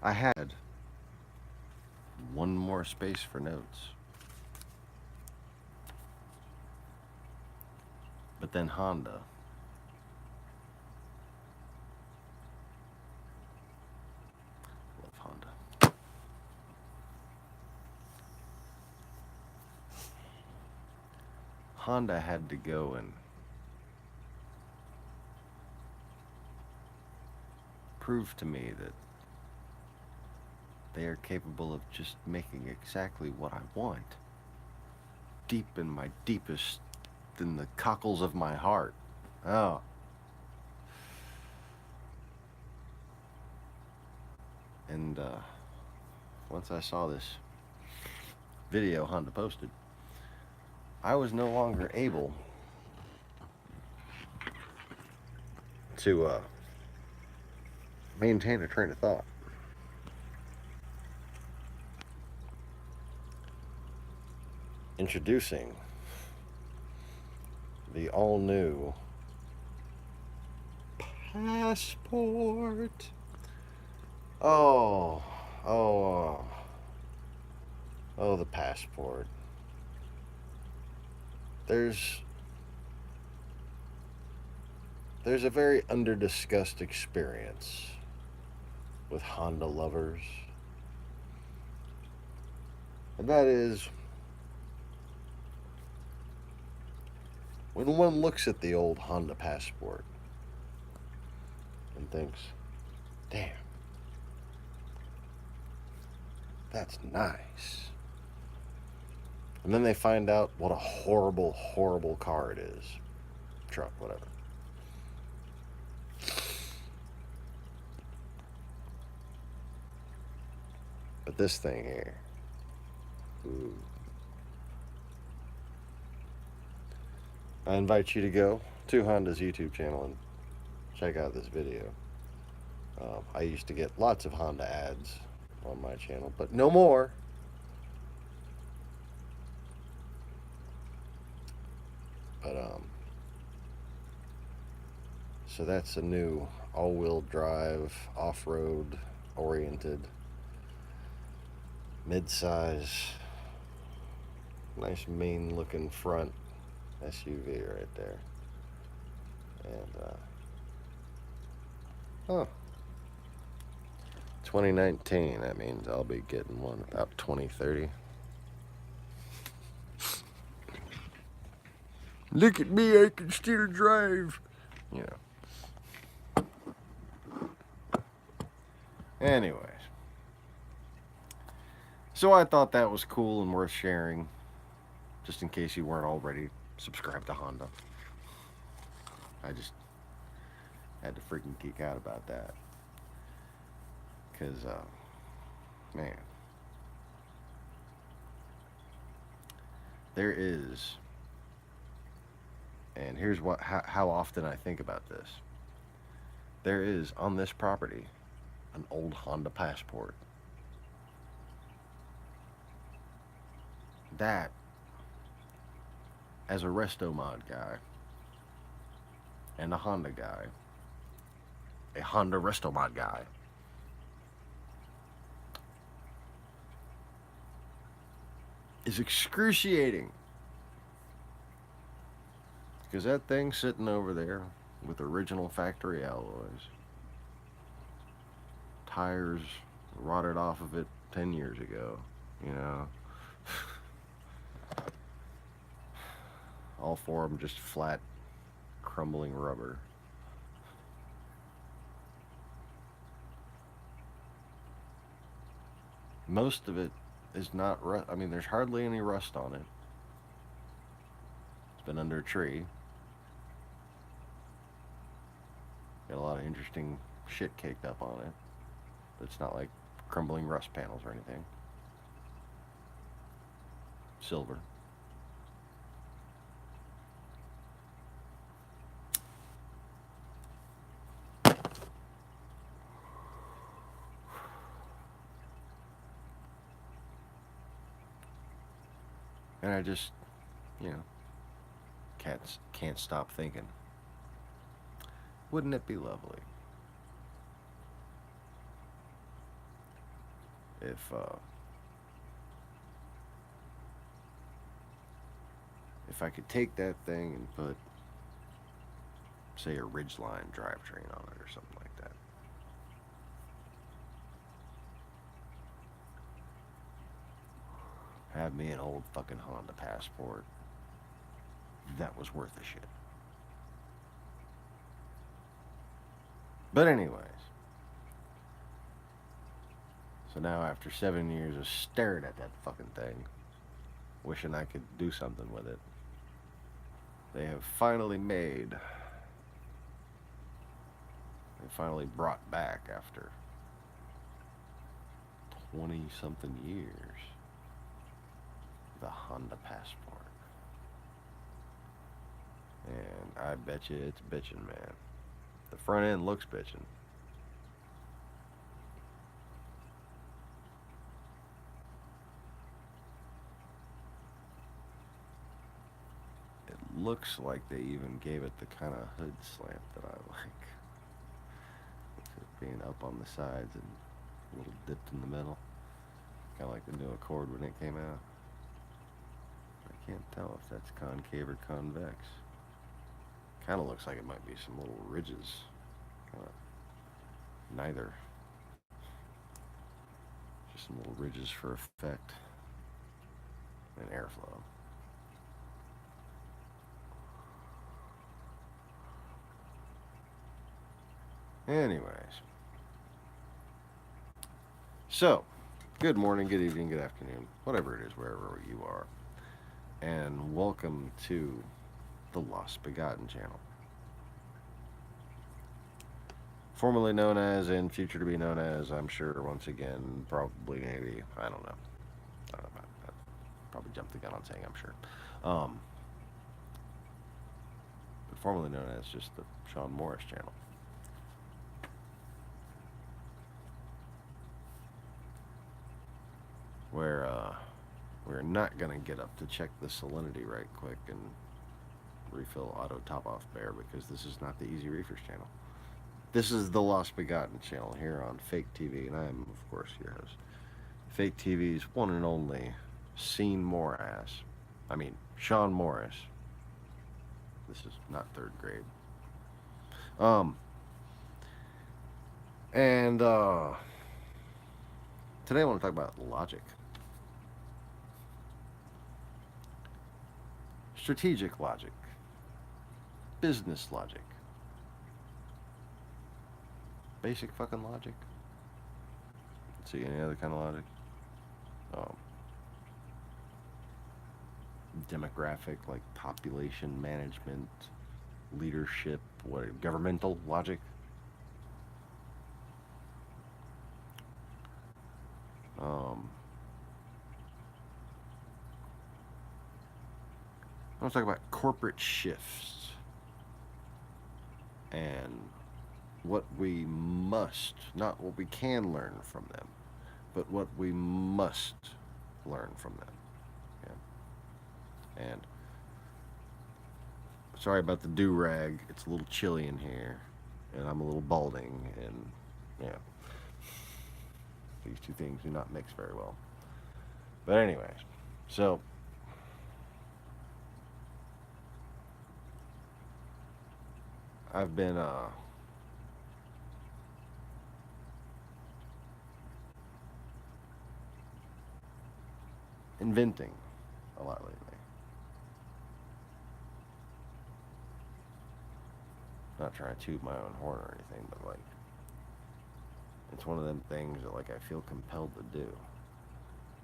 I had one more space for notes, but then Honda. Love Honda. Honda had to go and prove to me that they are capable of just making exactly what I want. Deep in my deepest, in the cockles of my heart. Oh. And once I saw this video Honda posted, I was no longer able to maintain a train of thought. Introducing the all new Passport. Oh, oh, oh, the Passport. There's a very under-discussed experience with Honda lovers, and that is when one looks at the old Honda Passport and thinks, damn, that's nice. And then they find out what a horrible, horrible car it is. Truck, whatever. But this thing here, ooh. I invite you to go to Honda's YouTube channel and check out this video. I used to get lots of Honda ads on my channel, but no more. But so that's a new all-wheel drive, off-road oriented, mid-size, nice mean looking front SUV right there. And oh, 2019, that means I'll be getting one about 2030. Look at me, I can still drive. You know. Anyways. So I thought that was cool and worth sharing, just in case you weren't already subscribed to Honda. I just had to freaking geek out about that. Because, man, there is, and here's how often I think about this. There is, on this property, an old Honda Passport. That, as a Resto Mod guy, and a Honda guy, a Honda Resto Mod guy, is excruciating. Because that thing sitting over there with original factory alloys, tires rotted off of it 10 years ago, you know. All four of them just flat, crumbling rubber. Most of it is not rust. I mean, there's hardly any rust on it. It's been under a tree. Got a lot of interesting shit caked up on it. But it's not like crumbling rust panels or anything. Silver. And I just, you know, can't stop thinking. Wouldn't it be lovely if I could take that thing and put, say, a Ridgeline drivetrain on it or something like that. Have me an old fucking Honda Passport. That was worth the shit. But anyways. So now after 7 years of staring at that fucking thing, wishing I could do something with it, they have finally brought back after 20 something years, the Honda Passport. And I bet you it's bitchin', man. The front end looks bitchin'. It looks like they even gave it the kind of hood slant that I like. With it being up on the sides and a little dipped in the middle. Kind of like the new Accord when it came out. I can't tell if that's concave or convex. Kind of looks like it might be some little ridges. Neither. Just some little ridges for effect and airflow. Anyways. So, good morning, good evening, good afternoon, whatever it is, wherever you are. And welcome to the Lost Begotten channel. Formerly known as, and future to be known as, I'm sure, once again, probably, maybe, I don't know about that. Probably jumped the gun on saying I'm sure. But formerly known as just the Sean Morris channel. Where we're not going to get up to check the salinity right quick and refill auto top-off bear, because this is not the Easy Reefers channel. This is the Lost Begotten channel here on Fake TV, and I am, of course, your host. Fake TV's one and only Sean Morris. This is not third grade. Today I want to talk about logic. Strategic logic. Business logic. Basic fucking logic. Let's see, any other kind of logic? Demographic, like population management, leadership, governmental logic. I want to talk about corporate shifts and what we must, not what we can learn from them, but what we must learn from them. Yeah. And sorry about the do-rag. It's a little chilly in here, and I'm a little balding, and yeah, these two things do not mix very well. But anyways, so I've been inventing a lot lately. Not trying to toot my own horn or anything, but like, it's one of them things that like I feel compelled to do.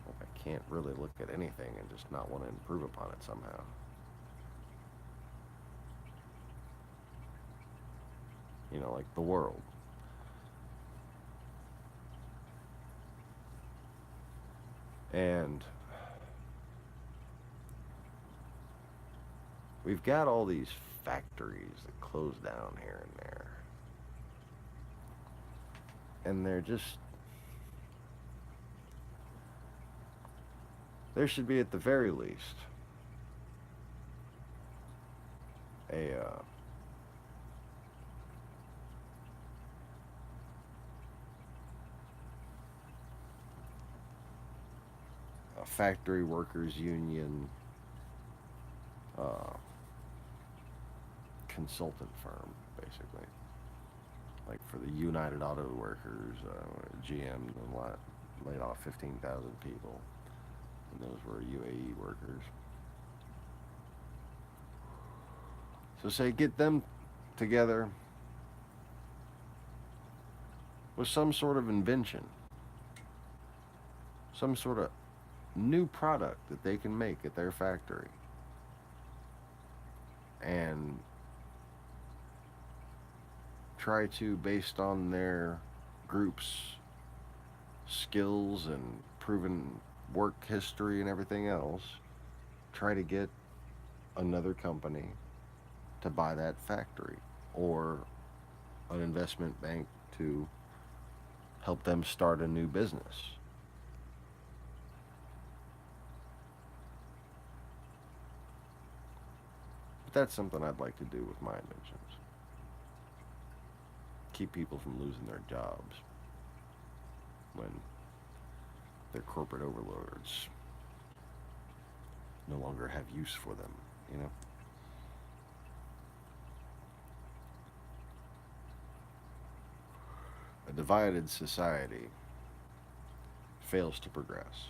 Like I can't really look at anything and just not want to improve upon it somehow. You know, like the world. And we've got all these factories that close down here and there. And they're just, there should be at the very least factory workers union consultant firm, basically. Like for the United Auto Workers, GM laid off 15,000 people, and those were UAE workers. So say get them together with some sort of invention, some sort of new product that they can make at their factory, and try to, based on their group's skills and proven work history and everything else, try to get another company to buy that factory, or an investment bank to help them start a new business. But that's something I'd like to do with my inventions. Keep people from losing their jobs when their corporate overlords no longer have use for them, you know? A divided society fails to progress.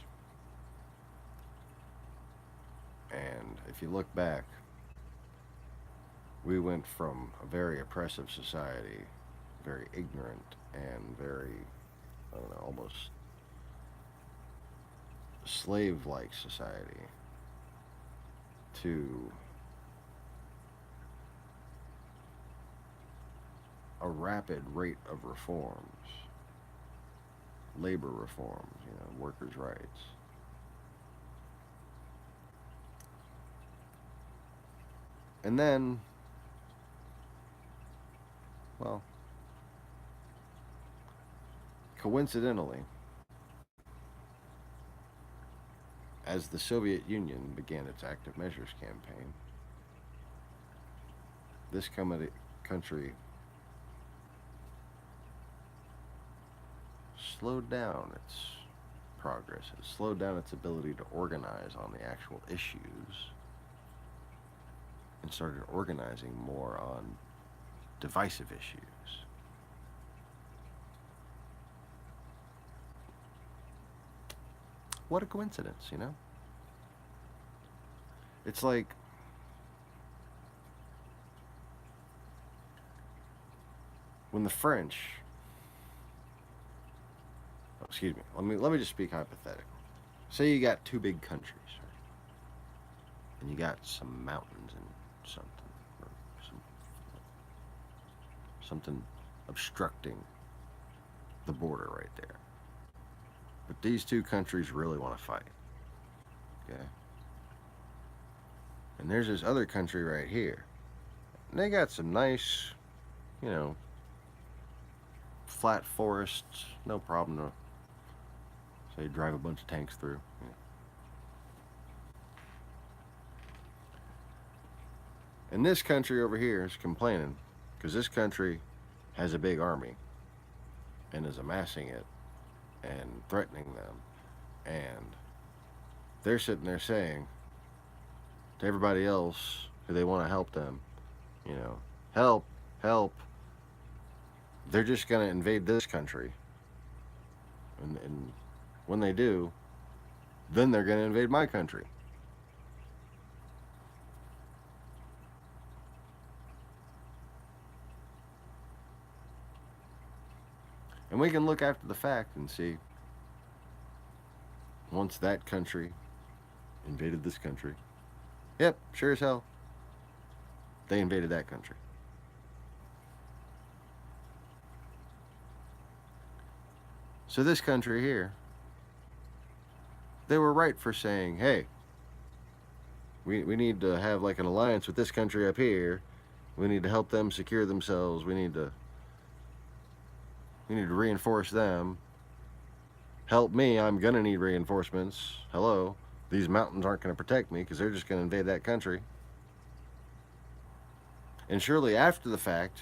And if you look back, we went from a very oppressive society, very ignorant, and very, I don't know, almost slave like society, to a rapid rate of reforms, labor reforms, workers' rights. And then, well, coincidentally, as the Soviet Union began its active measures campaign, this country slowed down its progress. It slowed down its ability to organize on the actual issues, and started organizing more on divisive issues. What a coincidence, you know? It's like when the French, excuse me, let me just speak hypothetically. Say you got two big countries, right? And you got some mountains and something, or something obstructing the border right there. But these two countries really want to fight. Okay? And there's this other country right here. And they got some nice, flat forests, no problem to, say, drive a bunch of tanks through. And this country over here is complaining because this country has a big army and is amassing it and threatening them. And they're sitting there saying to everybody else who they want to help them, help, help. They're just going to invade this country. And when they do, then they're going to invade my country. And we can look after the fact and see, once that country invaded this country, yep, sure as hell, they invaded that country. So this country here, they were right for saying, hey, we need to have like an alliance with this country up here. We need to help them secure themselves. We need to reinforce them. Help me, I'm gonna need reinforcements. Hello, these mountains aren't gonna protect me because they're just gonna invade that country. And surely after the fact,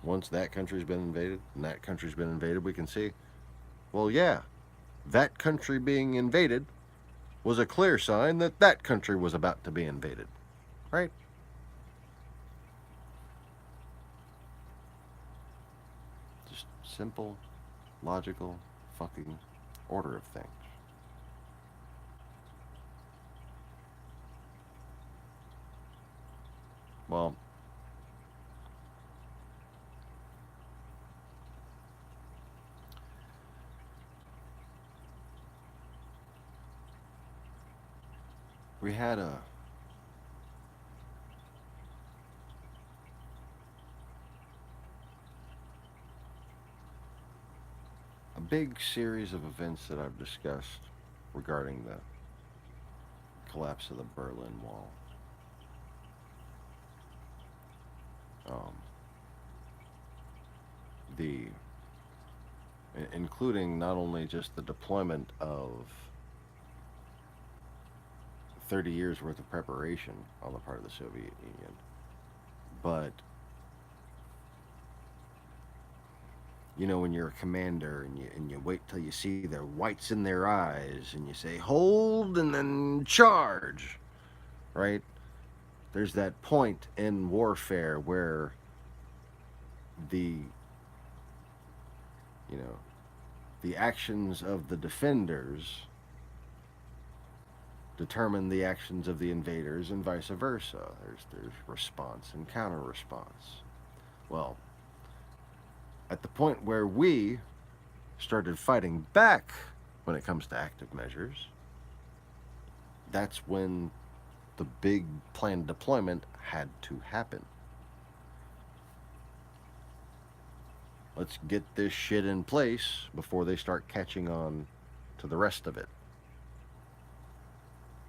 once that country's been invaded and that country's been invaded, we can see, well, yeah, that country being invaded was a clear sign that that country was about to be invaded, right? Just simple, logical, fucking order of things. Well, we had a big series of events that I've discussed regarding the collapse of the Berlin Wall. Um, the including not only just the deployment of 30 years worth of preparation on the part of the Soviet Union, but you know, when you're a commander and you wait till you see their whites in their eyes and you say hold and then charge, right? There's that point in warfare where the you know the actions of the defenders determine the actions of the invaders and vice versa. There's response and counter response. Well, at the point where we started fighting back when it comes to active measures, that's when the big planned deployment had to happen. Let's get this shit in place before they start catching on to the rest of it.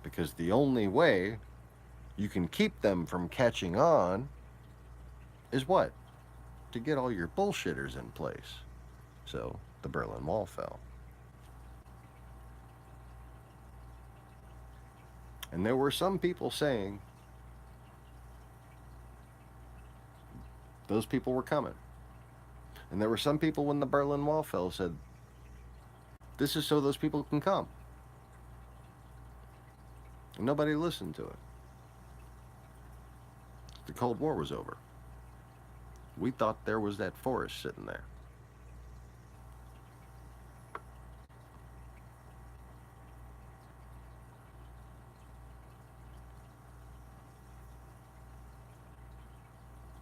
Because the only way you can keep them from catching on is what? To get all your bullshitters in place. So the Berlin Wall fell. And there were some people saying those people were coming. And there were some people when the Berlin Wall fell said, this is so those people can come. And nobody listened to it. The Cold War was over. We thought there was that forest sitting there.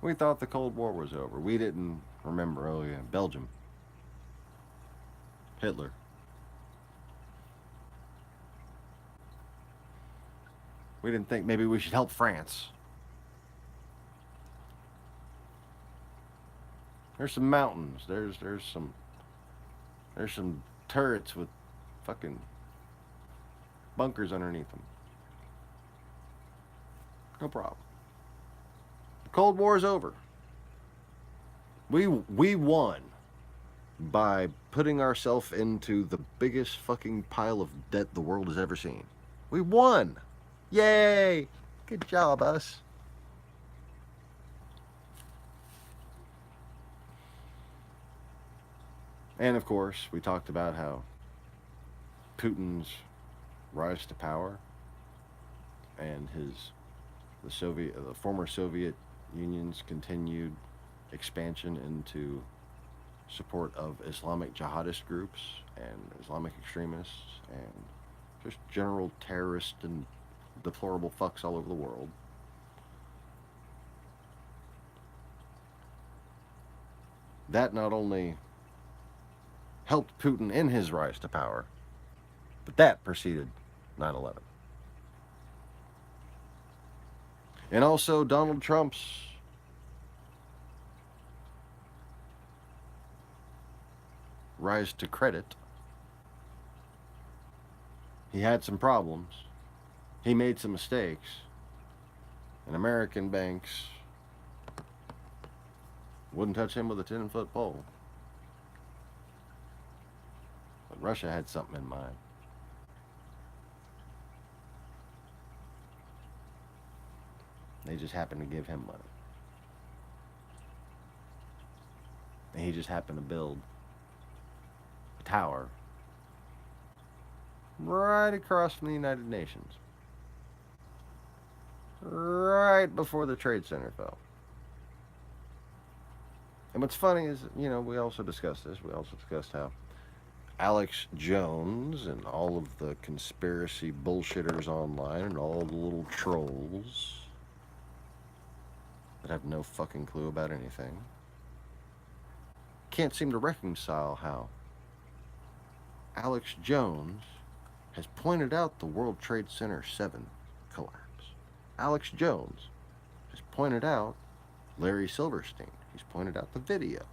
We thought the Cold War was over. We didn't remember, oh yeah, Belgium. Hitler. We didn't think maybe we should help France. There's some mountains. There's some turrets with fucking bunkers underneath them. No problem. The Cold War is over. We won by putting ourselves into the biggest fucking pile of debt the world has ever seen. We won. Yay! Good job, us. And of course, we talked about how Putin's rise to power and the former Soviet Union's continued expansion into support of Islamic jihadist groups and Islamic extremists and just general terrorist and deplorable fucks all over the world. That not only helped Putin in his rise to power, but that preceded 9/11. And also Donald Trump's rise to credit. He had some problems. He made some mistakes. And American banks wouldn't touch him with a 10-foot pole. But Russia had something in mind. They just happened to give him money. And he just happened to build a tower right across from the United Nations, right before the Trade Center fell. And what's funny is, we also discussed this. We also discussed how Alex Jones and all of the conspiracy bullshitters online and all the little trolls that have no fucking clue about anything can't seem to reconcile how Alex Jones has pointed out the World Trade Center 7 collapse. Alex Jones has pointed out Larry Silverstein. He's pointed out the video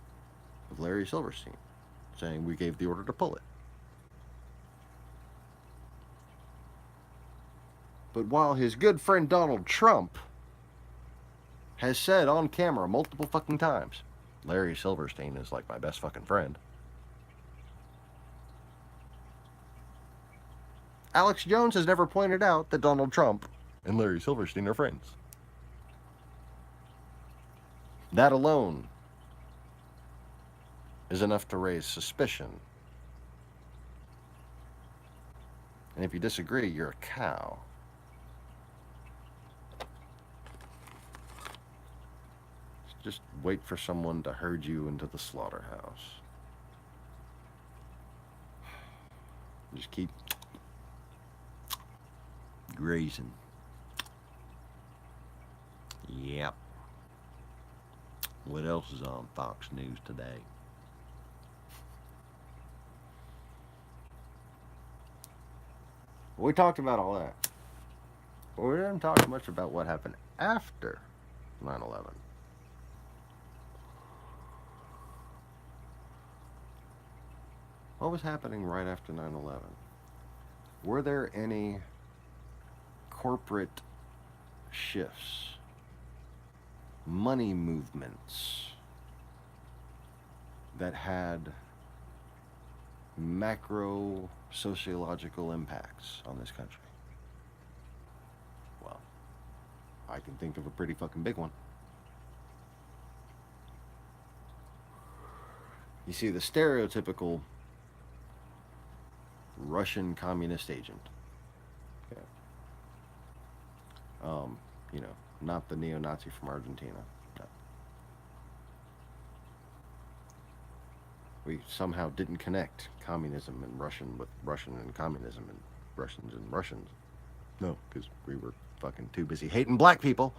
of Larry Silverstein saying we gave the order to pull it. But while his good friend Donald Trump has said on camera multiple fucking times, Larry Silverstein is like my best fucking friend, Alex Jones has never pointed out that Donald Trump and Larry Silverstein are friends. That alone is enough to raise suspicion. And if you disagree, you're a cow. Just wait for someone to herd you into the slaughterhouse. Just keep grazing. Yep. What else is on Fox News today? We talked about all that. But we didn't talk much about what happened after 9/11. What was happening right after 9/11? Were there any corporate shifts, money movements that had macro sociological impacts on this country? Well, I can think of a pretty fucking big one. You see, the stereotypical Russian communist agent. Okay. Not the neo-Nazi from Argentina. No. We somehow didn't connect communism and Russian with Russian and communism and Russians and Russians. No, because we were fucking too busy hating black people.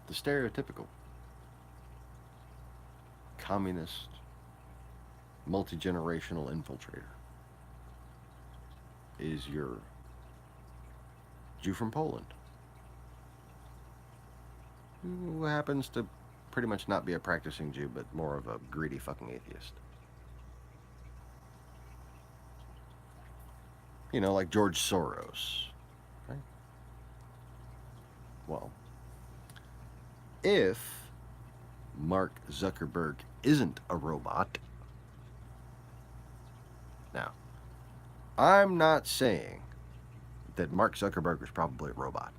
The stereotypical communist, multi-generational infiltrator is your Jew from Poland, who happens to pretty much not be a practicing Jew, but more of a greedy fucking atheist. Like George Soros, right? Well, if Mark Zuckerberg isn't a robot, now, I'm not saying that Mark Zuckerberg is probably a robot.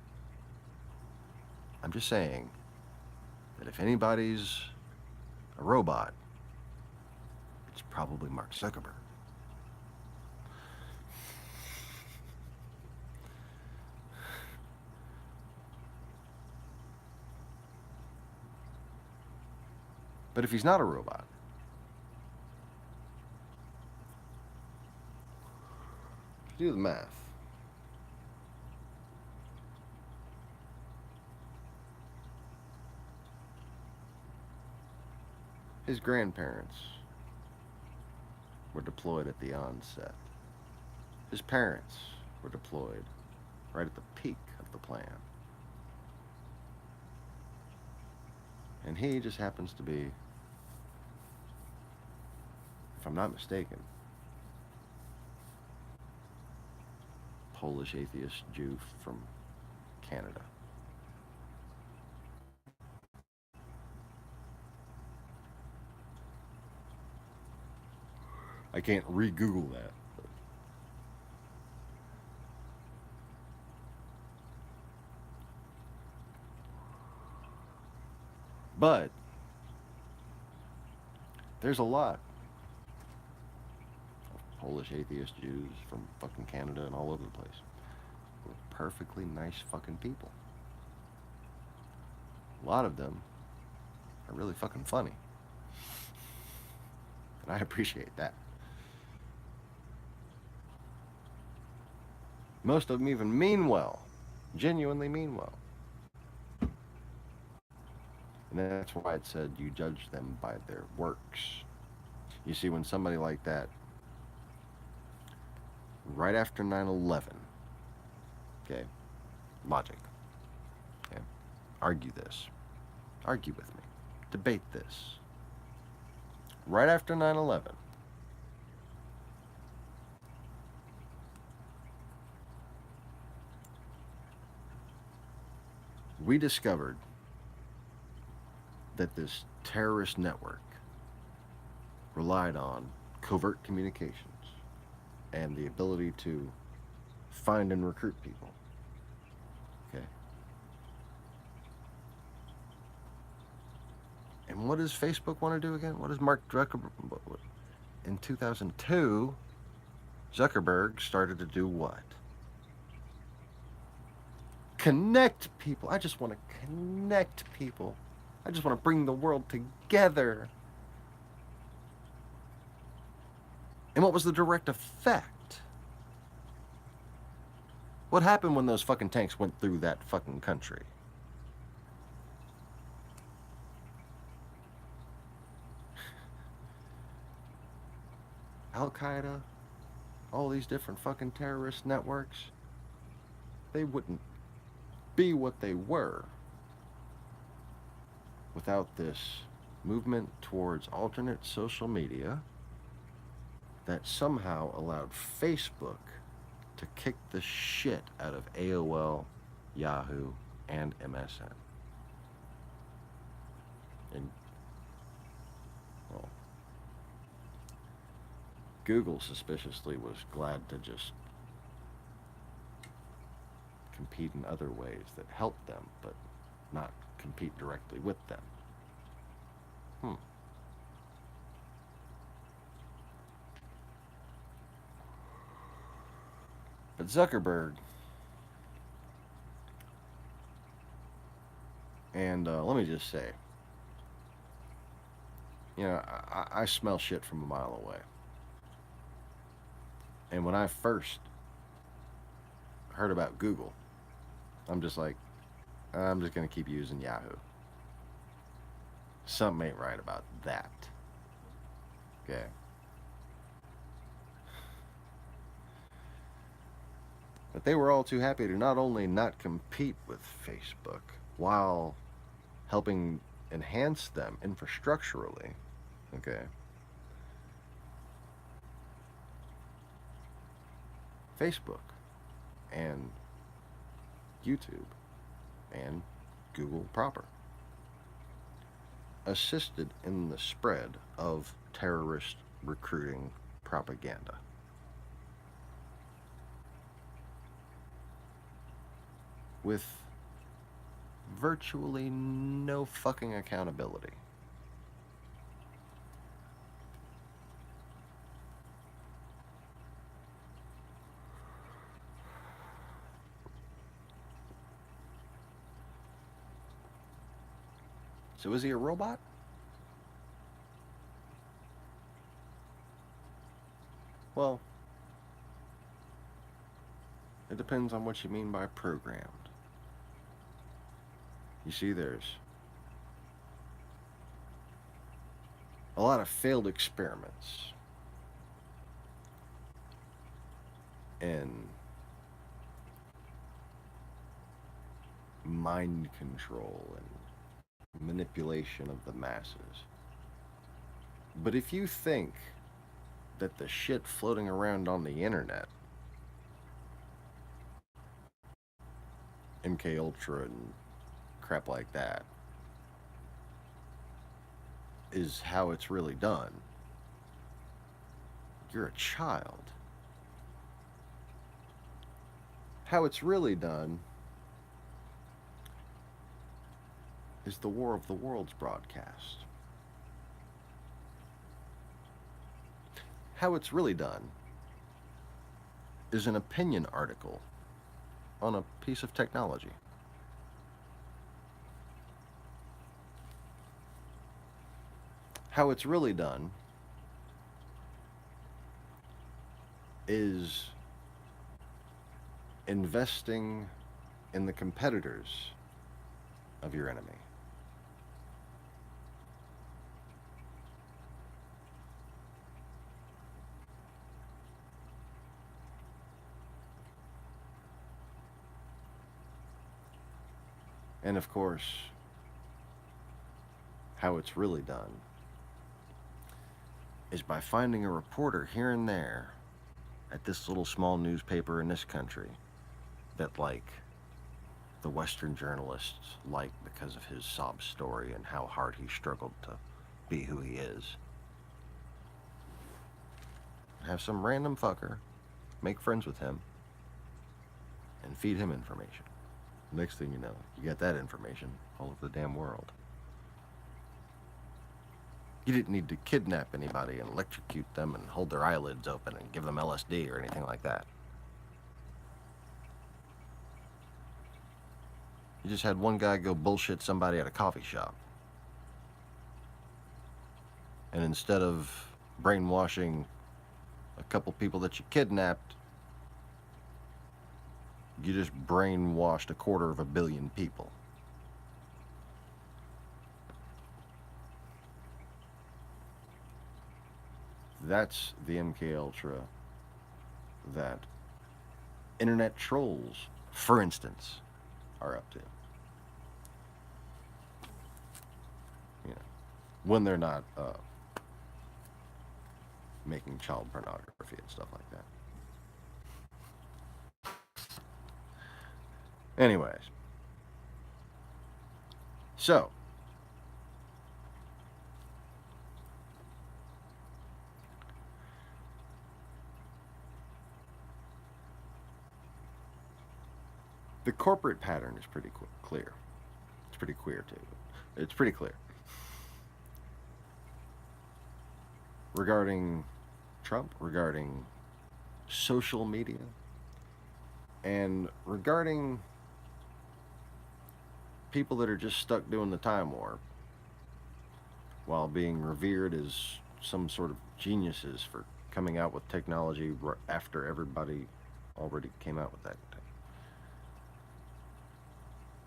I'm just saying that if anybody's a robot, it's probably Mark Zuckerberg. But if he's not a robot, do the math. His grandparents were deployed at the onset. His parents were deployed right at the peak of the plan. And he just happens to be, if I'm not mistaken, Polish atheist Jew from Canada. I can't re-Google that. But there's a lot of Polish atheist Jews from fucking Canada and all over the place. Who are perfectly nice fucking people. A lot of them are really fucking funny. And I appreciate that. Most of them even mean well. Genuinely mean well. And that's why it said you judge them by their works. You see, when somebody like that, right after 9/11, okay, logic, okay, argue this, argue with me, debate this. Right after 9/11, we discovered that this terrorist network relied on covert communications and the ability to find and recruit people. Okay. And what does Facebook want to do again? What does Mark Zuckerberg... In 2002, Zuckerberg started to do what? Connect people. I just want to connect people. I just want to bring the world together. And what was the direct effect? What happened when those fucking tanks went through that fucking country? Al-Qaeda, all these different fucking terrorist networks, they wouldn't be what they were without this movement towards alternate social media that somehow allowed Facebook to kick the shit out of AOL, Yahoo, and MSN. And, well, Google suspiciously was glad to just compete in other ways that helped them, but not compete directly with them. But Zuckerberg, and let me just say, you know, I smell shit from a mile away. And when I first heard about Google, I'm just like, I'm just going to keep using Yahoo. Something ain't right about that. Okay. But they were all too happy to not only not compete with Facebook while helping enhance them infrastructurally, okay, Facebook and YouTube and Google proper assisted in the spread of terrorist recruiting propaganda. With virtually no fucking accountability. So is he a robot? Well, it depends on what you mean by programmed. You see, there's a lot of failed experiments in mind control and manipulation of the masses. But if you think that the shit floating around on the internet, MK Ultra and crap like that, is how it's really done, you're a child. How it's really done is the War of the Worlds broadcast. How It's Really Done is an opinion article on a piece of technology. How It's Really Done is investing in the competitors of your enemy. And of course, how it's really done is by finding a reporter here and there at this little small newspaper in this country that, like, the Western journalists like because of his sob story and how hard he struggled to be who he is. Have some random fucker make friends with him and feed him information. Next thing you know, you get that information all over the damn world. You didn't need to kidnap anybody and electrocute them and hold their eyelids open and give them LSD or anything like that. You just had one guy go bullshit somebody at a coffee shop. And instead of brainwashing a couple people that you kidnapped, you just brainwashed 250 million people. That's the MK Ultra that internet trolls, for instance, are up to. You know, when they're not making child pornography and stuff like that. Anyways, so the corporate pattern is pretty clear. It's pretty queer too. It's pretty clear. Regarding Trump, regarding social media, and regarding people that are just stuck doing the time warp while being revered as some sort of geniuses for coming out with technology after everybody already came out with that.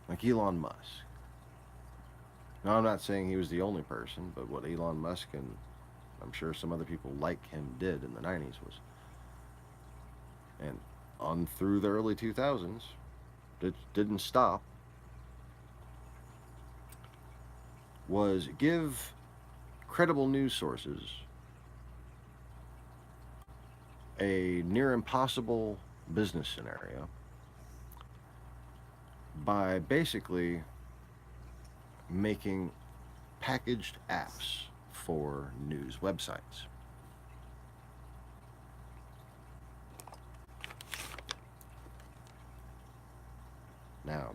Like Elon Musk. Now, I'm not saying he was the only person, but what Elon Musk and I'm sure some other people like him did in the 90s was, and on through the early 2000s, it didn't stop, was give credible news sources a near impossible business scenario by basically making packaged apps for news websites. Now,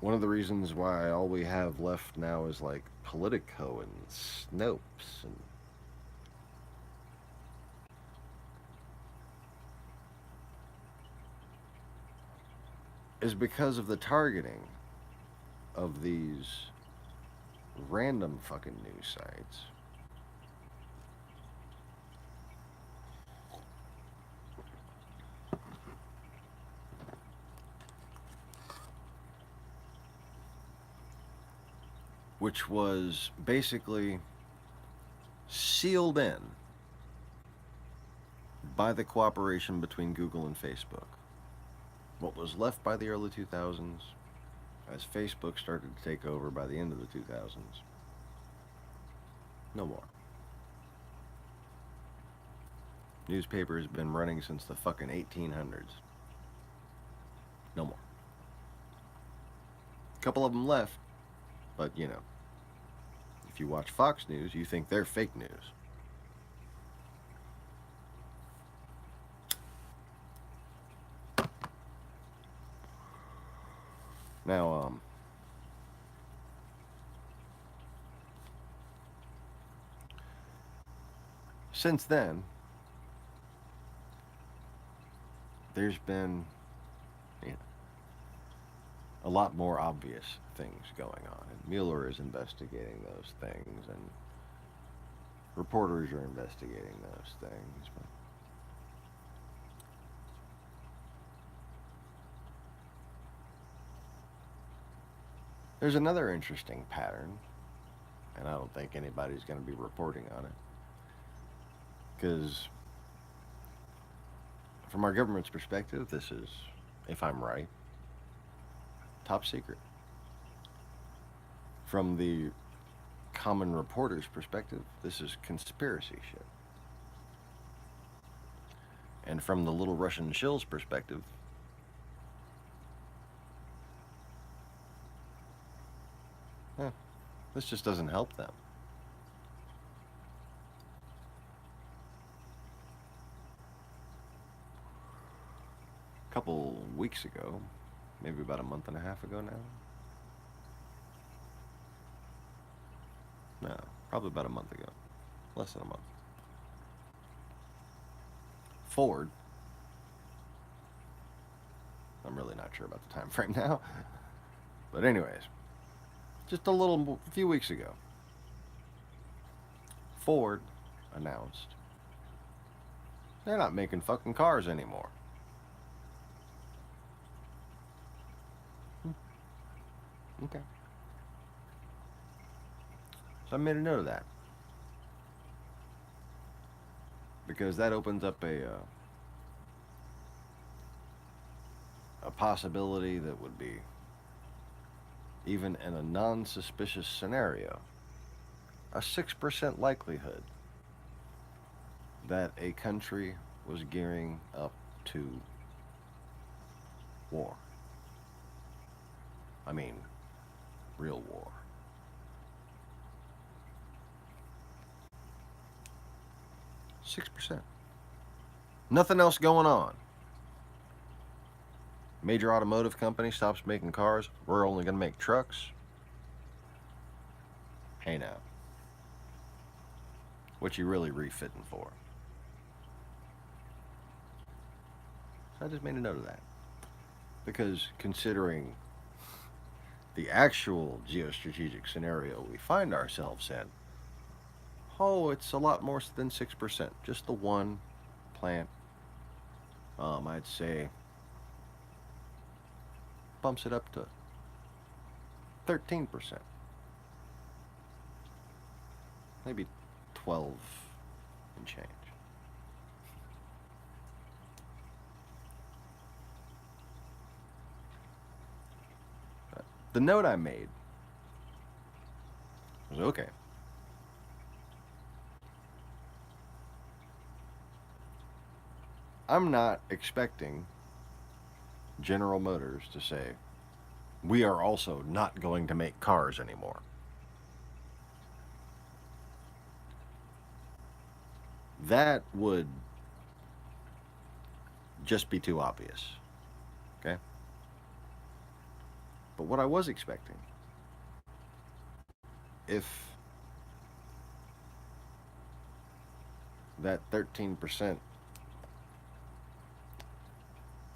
one of the reasons why all we have left now is like Politico and Snopes and is because of the targeting of these random fucking news sites. Which was basically sealed in by the cooperation between Google and Facebook. What was left by the early 2000s, as Facebook started to take over by the end of the 2000s, no more. Newspaper has been running since the fucking 1800s. No more. A couple of them left, but you know, if you watch Fox News, you think they're fake news. Now, since then, there's been, you know, a lot more obvious things going on, and Mueller is investigating those things, and reporters are investigating those things. But there's another interesting pattern, and I don't think anybody's going to be reporting on it, because from our government's perspective, this is, if I'm right, top secret. From the common reporter's perspective, this is conspiracy shit. And from the little Russian shill's perspective, this just doesn't help them. A couple weeks ago, maybe about a month and a half ago now. No, probably about a month ago. Less than a month. Ford, I'm really not sure about the time frame now, but anyways, just a few weeks ago, Ford announced they're not making fucking cars anymore. Okay. So I made a note of that, because that opens up a possibility that would be, even in a non-suspicious scenario, a 6% likelihood that a country was gearing up to war. I mean, real war. %6. Nothing else going on. Major automotive company stops making cars. We're only going to make trucks. Hey now. What you really refitting for? So I just made a note of that. Because considering the actual geostrategic scenario we find ourselves in, oh, it's a lot more than 6%. Just the one plant, I'd say, bumps it up to 13%. Maybe 12 and change. The note I made was, okay, I'm not expecting General Motors to say, we are also not going to make cars anymore. That would just be too obvious. Okay? But what I was expecting, if that 13%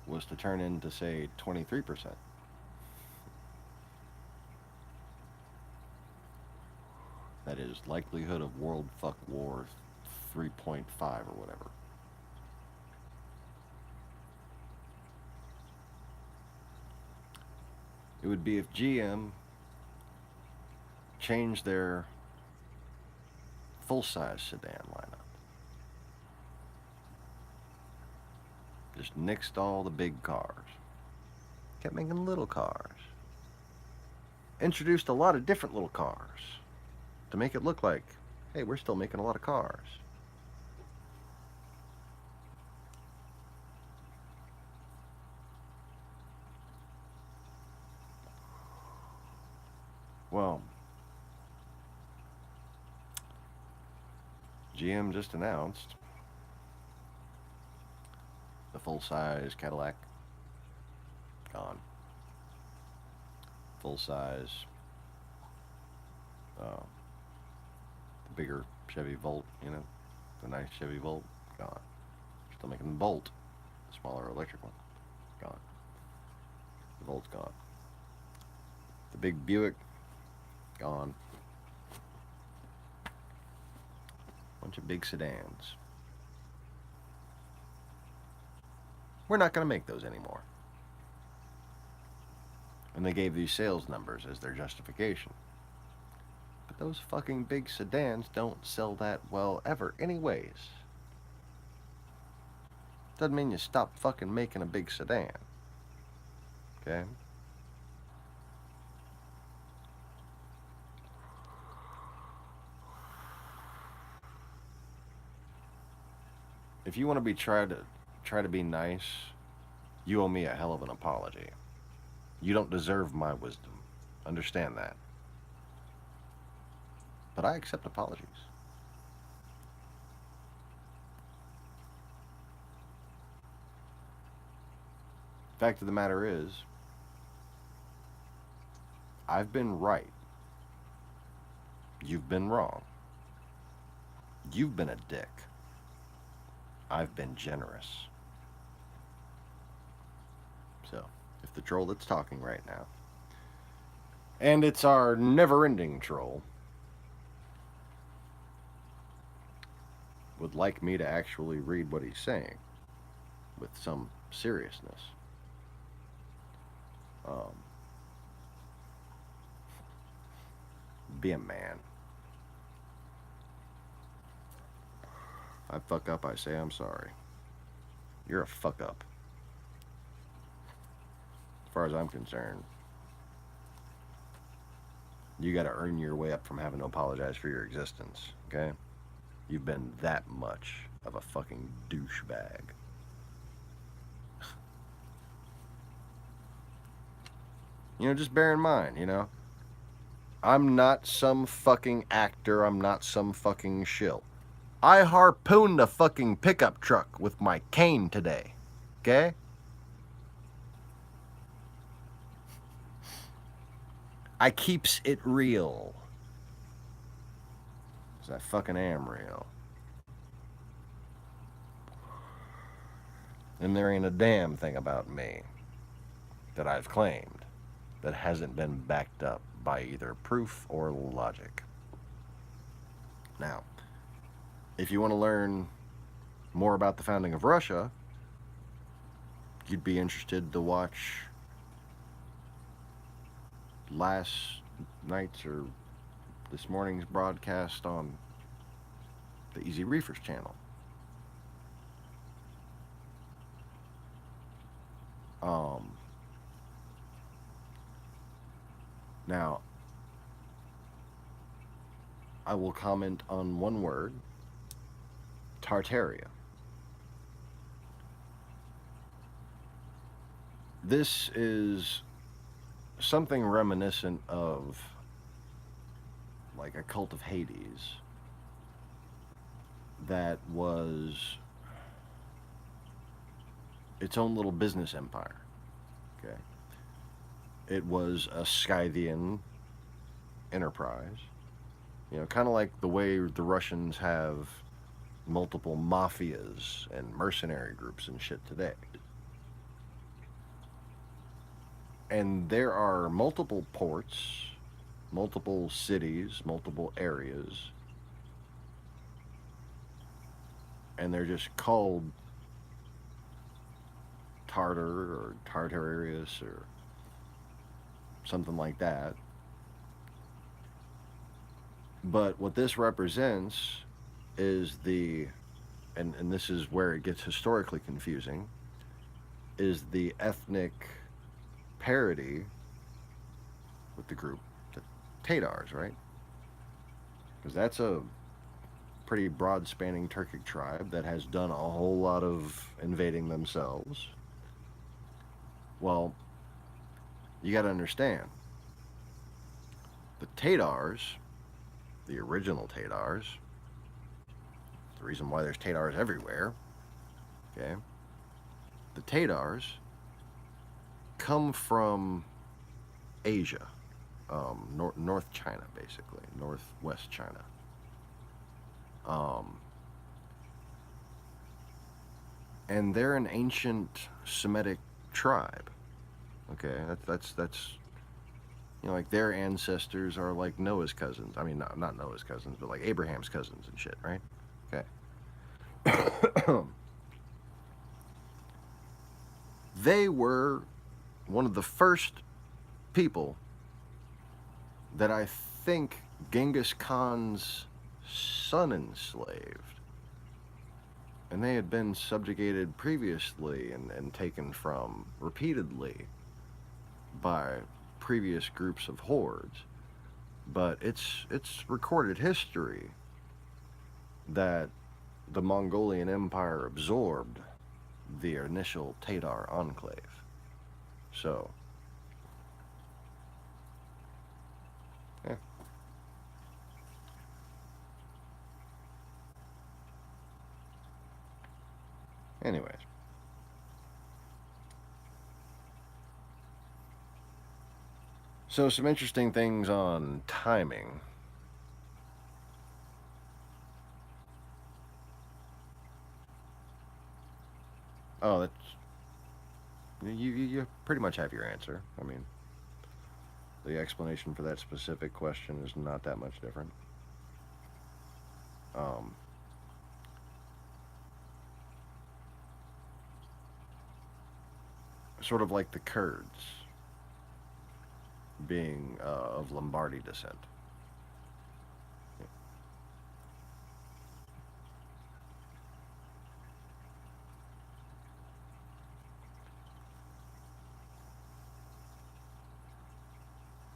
was to turn into, say, 23%, that is likelihood of world fuck war 3.5 or whatever. It would be if GM changed their full-size sedan lineup. Just nixed all the big cars. Kept making little cars. Introduced a lot of different little cars to make it look like, hey, we're still making a lot of cars. Well, GM just announced the full-size Cadillac gone. full size, the bigger Chevy Volt, you know, the nice Chevy Volt, gone. Still making the Bolt, the smaller electric one, gone. The Volt's gone. The big Buick, gone. Bunch of big sedans. We're not going to make those anymore. And they gave these sales numbers as their justification. But those fucking big sedans don't sell that well ever anyways. Doesn't mean you stop fucking making a big sedan. Okay? If you want to be try to be nice, you owe me a hell of an apology. You don't deserve my wisdom. Understand that. But I accept apologies. Fact of the matter is, I've been right. You've been wrong. You've been a dick. I've been generous. So, if the troll that's talking right now, and it's our never-ending troll, would like me to actually read what he's saying with some seriousness, be a man. I fuck up, I say I'm sorry. You're a fuck up. As far as I'm concerned, you gotta earn your way up from having to apologize for your existence, okay? You've been that much of a fucking douchebag. You know, just bear in mind, you know, I'm not some fucking actor, I'm not some fucking shill. I harpooned a fucking pickup truck with my cane today, okay? I keeps it real. 'Cause I fucking am real. And there ain't a damn thing about me that I've claimed that hasn't been backed up by either proof or logic. Now, if you want to learn more about the founding of Russia, you'd be interested to watch last night's or this morning's broadcast on the Easy Reefers channel. Now, I will comment on one word, Tartaria. This is something reminiscent of like a cult of Hades that was its own little business empire. Okay. It was a Scythian enterprise. You know, kind of like the way the Russians have multiple mafias and mercenary groups and shit today. And there are multiple ports, multiple cities, multiple areas, and they're just called Tartar or Tartarius or something like that. But what this represents is and this is where it gets historically confusing, is the ethnic parity with the group, the Tatars, right? Because that's a pretty broad-spanning Turkic tribe that has done a whole lot of invading themselves. Well, you got to understand, the Tatars, the original Tatars, the reason why there's Tatars everywhere, okay, the Tatars come from Asia, North China, basically, Northwest China. Um, and they're an ancient Semitic tribe. Okay, that's like their ancestors are like Noah's cousins. I mean, not Noah's cousins, but like Abraham's cousins and shit, right? Okay. They were one of the first people that I think Genghis Khan's son enslaved. And they had been subjugated previously and taken from repeatedly by previous groups of hordes. But it's recorded history that the Mongolian Empire absorbed the initial Tatar enclave. So, yeah. Anyways. So, some interesting things on timing. Oh, that's you pretty much have your answer. I mean, the explanation for that specific question is not that much different. Um, Sort of like the Kurds being of Lombardy descent.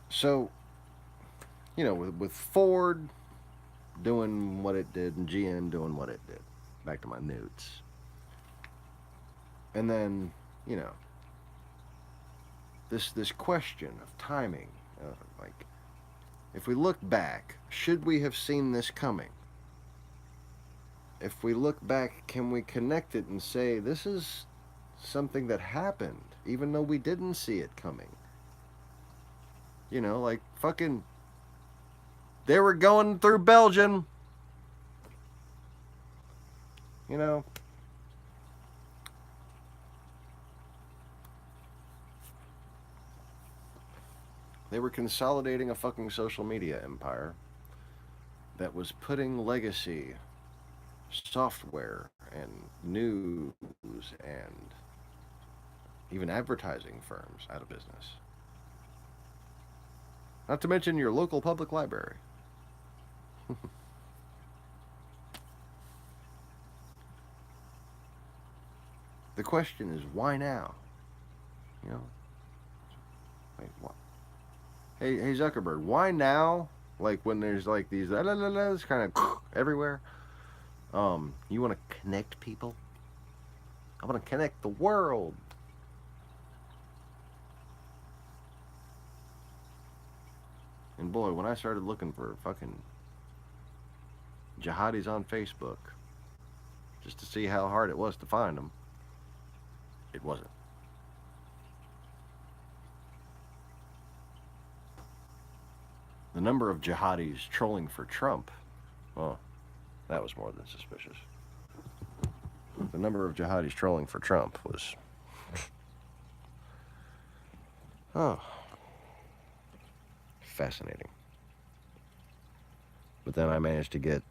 So, with Ford doing what it did and GM doing what it did, back to my notes. And then, this question of timing, like, if we look back, should we have seen this coming? If we look back, can we connect it and say this is something that happened, even though we didn't see it coming? Like fucking, they were going through Belgium. They were consolidating a fucking social media empire that was putting legacy software and news and even advertising firms out of business. Not to mention your local public library. The question is, why now? Like, what? Hey Zuckerberg, why now? Like when there's like these it's kind of everywhere. You want to connect people? I want to connect the world. And boy, when I started looking for fucking jihadis on Facebook, just to see how hard it was to find them, it wasn't. The number of jihadis trolling for Trump, well, that was more than suspicious. The number of jihadis trolling for Trump was, fascinating. But then I managed to get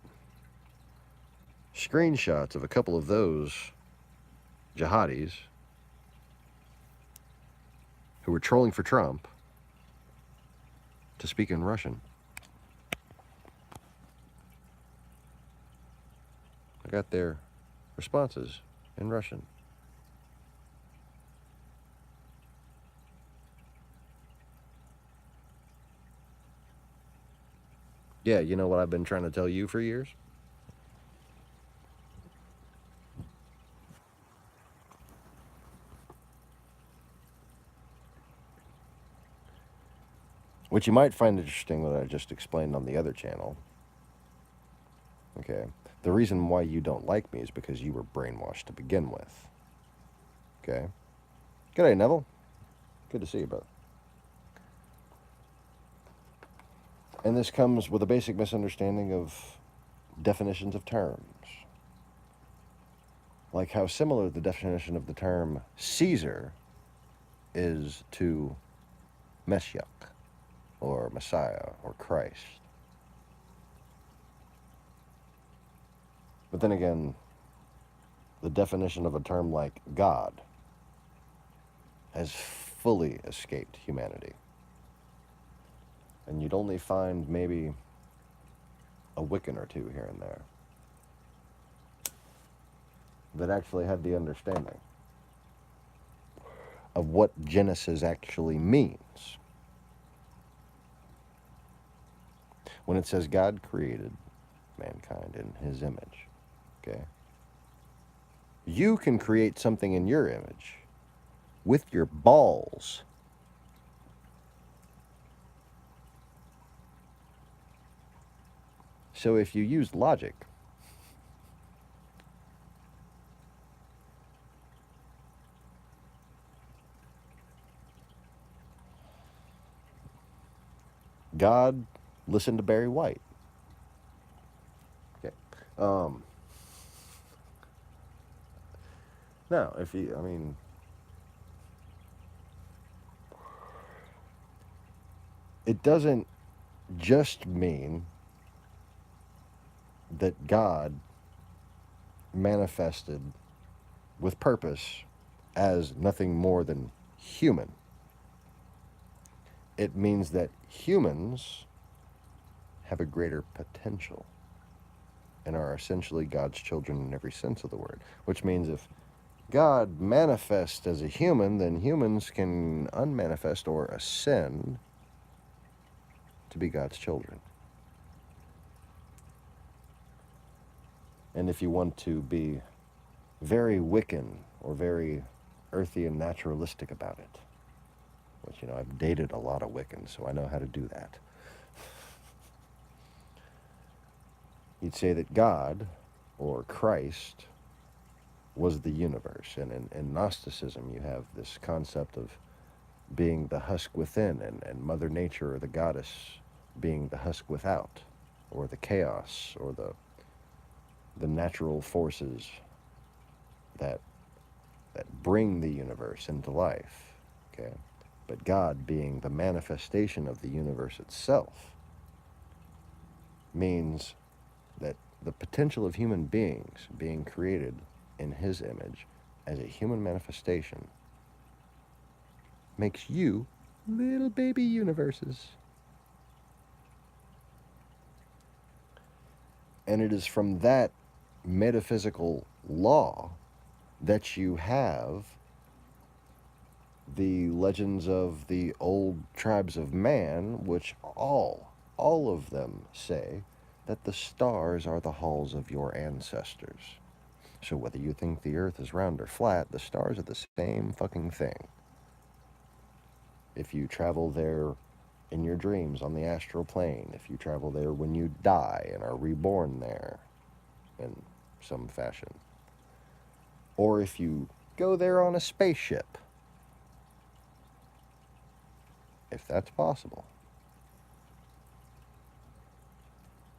screenshots of a couple of those jihadis who were trolling for Trump to speak in Russian. I got their responses in Russian. Yeah, you know what I've been trying to tell you for years? Which you might find interesting what I just explained on the other channel. Okay. The reason why you don't like me is because you were brainwashed to begin with. Okay. G'day, Neville. Good to see you, brother. And this comes with a basic misunderstanding of definitions of terms. Like how similar the definition of the term Caesar is to Meshiach, or Messiah, or Christ. But then again, the definition of a term like God has fully escaped humanity. And you'd only find maybe a Wiccan or two here and there that actually had the understanding of what Genesis actually means. When it says God created mankind in his image, okay? You can create something in your image with your balls. So if you use logic, God listened to Barry White. Okay. No, if you, I mean, it doesn't just mean that God manifested with purpose as nothing more than human. It means that humans have a greater potential and are essentially God's children in every sense of the word. Which means if God manifests as a human, then humans can unmanifest or ascend to be God's children. And if you want to be very Wiccan or very earthy and naturalistic about it, which, you know, I've dated a lot of Wiccans, so I know how to do that. You'd say that God, or Christ, was the universe. And in Gnosticism, you have this concept of being the husk within, and Mother Nature, or the goddess, being the husk without, or the chaos, or the natural forces that bring the universe into life, okay? But God being the manifestation of the universe itself means that the potential of human beings being created in his image as a human manifestation makes you little baby universes. And it is from that metaphysical law that you have the legends of the old tribes of man, which all of them say that the stars are the halls of your ancestors. So whether you think the earth is round or flat, the stars are the same fucking thing. If you travel there in your dreams on the astral plane, if you travel there when you die and are reborn there in some fashion, or if you go there on a spaceship, if that's possible,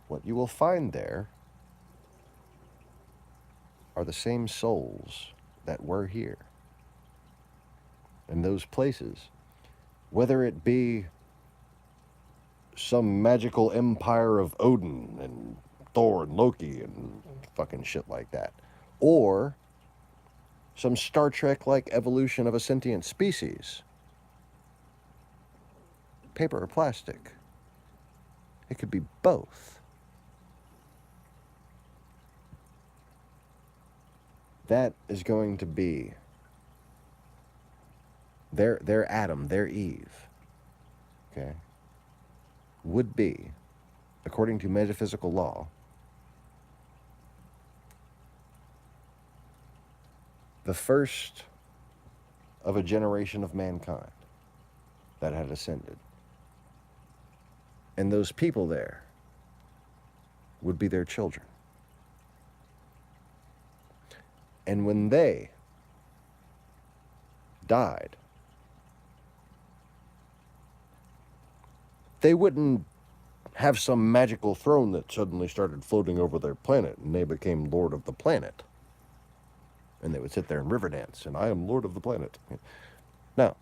what you will find there are the same souls that were here. In those places, whether it be some magical empire of Odin and Thor and Loki and fucking shit like that, or some Star Trek-like evolution of a sentient species, paper or plastic. It could be both. That is going to be their Adam, their Eve, okay, would be, according to metaphysical law, the first of a generation of mankind that had ascended. And those people there would be their children. And when they died, they wouldn't have some magical throne that suddenly started floating over their planet, and they became Lord of the Planet. And they would sit there and river dance, and I am Lord of the Planet. No.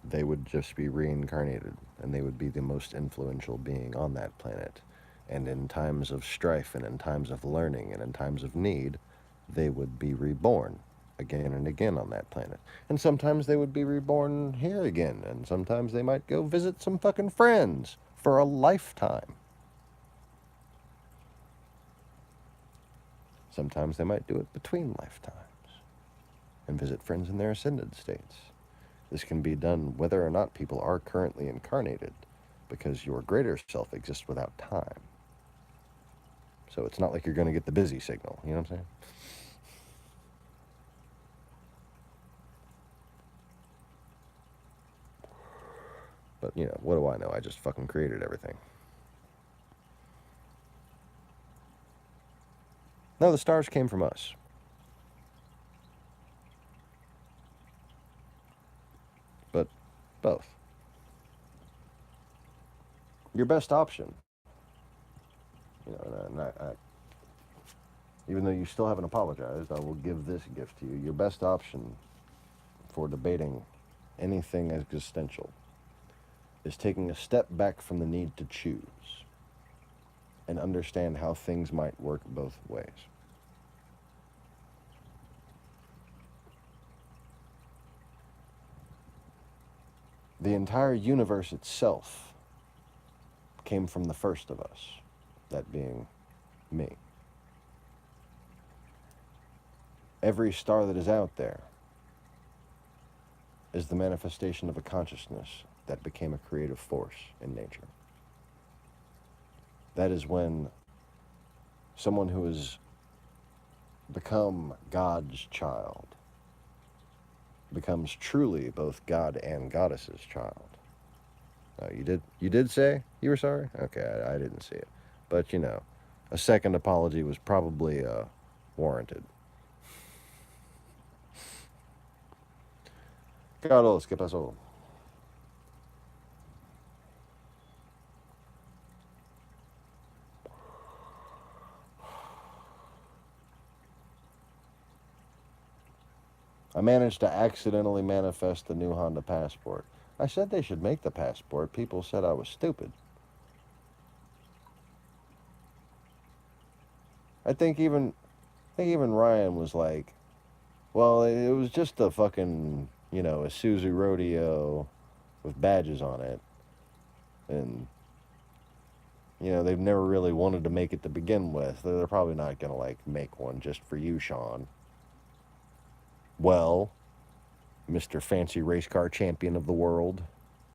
They would just be reincarnated, and they would be the most influential being on that planet. And in times of strife, and in times of learning, and in times of need, they would be reborn again and again on that planet. And sometimes they would be reborn here again, and sometimes they might go visit some fucking friends for a lifetime. Sometimes they might do it between lifetimes and visit friends in their ascended states. This can be done whether or not people are currently incarnated, because your greater self exists without time. So it's not like you're going to get the busy signal, you know what I'm saying? But, you know, what do I know? I just fucking created everything. No, the stars came from us. But both. Your best option, you know, and even though you still haven't apologized, I will give this gift to you. Your best option for debating anything existential is taking a step back from the need to choose and understand how things might work both ways. The entire universe itself came from the first of us, that being me. Every star that is out there is the manifestation of a consciousness that became a creative force in nature. That is when someone who has become God's child becomes truly both God and Goddess's child. You did say you were sorry? Okay, I didn't see it. But, you know, a second apology was probably warranted. Carlos, ¿qué pasó? I managed to accidentally manifest the new Honda Passport. I said they should make the Passport. People said I was stupid. I think even Ryan was like, well, it was just a fucking, you know, a Isuzu Rodeo with badges on it. And, you know, they've never really wanted to make it to begin with. They're probably not going to, like, make one just for you, Sean. Well, Mr. Fancy Race Car Champion of the world.